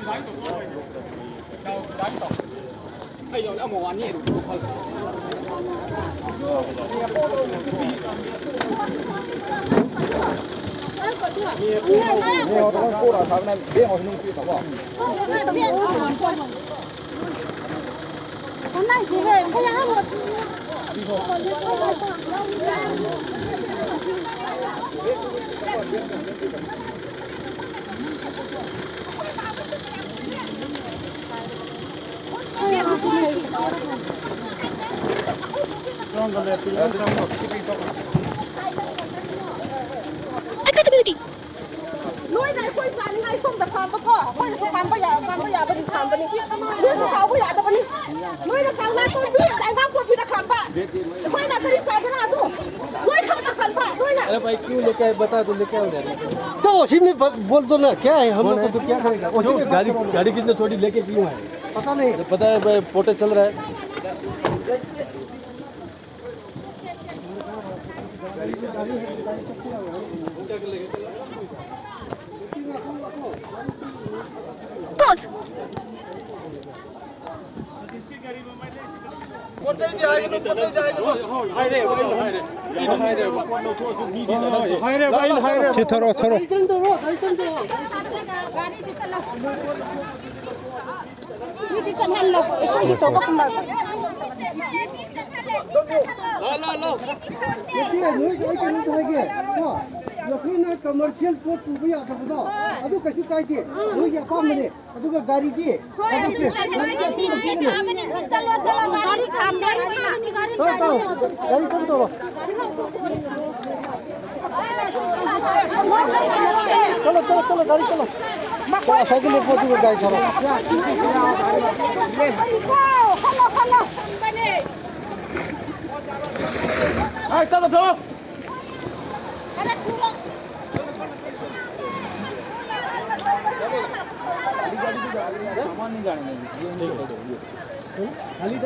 哎呦，那么玩意，你要当过了，他们别好弄去，好不好？Accessibility. น้อยในคุยฟันไงส้มแต่ความก็คุยสุพรรณก็อย่าความก็อย่าเป็นขามปนี่เรื่องสาวก็อย่าแต่ปนี่น้อยในครั้งแรกก็วิ่งแต่งควรพิจารณาปะคุยในคดีสายขนาดนู้น้อยคำตะขันปะน้อยน่ะ अरे भाई क्यों लेके आए बता तो लेके आओ यार तो उसी में बोल दो ना क्या है हम लोग को तो क्या करेगा उसी में गाड़ी गाड़ी कितने छोटी लेके क्यों आए पता नहीं पता है भाई पोटे चल रहा है Pause. थोड़ा थोड़ाวิธีจันทันเราไอ้คนที่โตก็มา देखिए नो कोई के नहीं होगे हां यखी ना कमर्शियल पोर्ट भी आता बता ಅದು ಕಸಿ ಕಾಯ್ತಿ ಹೋಗಿ ಅಪ್ಪ ಮನೆ ಅದು ಗಾಡಿ ದಿ ಅದಕ್ಕೆ चलो चलो गाड़ी खाम गाड़ी ಗಾಡಿ ಕम ತೋ चलो चलो चलो गाड़ी चलो साइकिल ले पहुंच गए गाड़ी चलो हाय चलो चलो सामान नहीं जाने खाली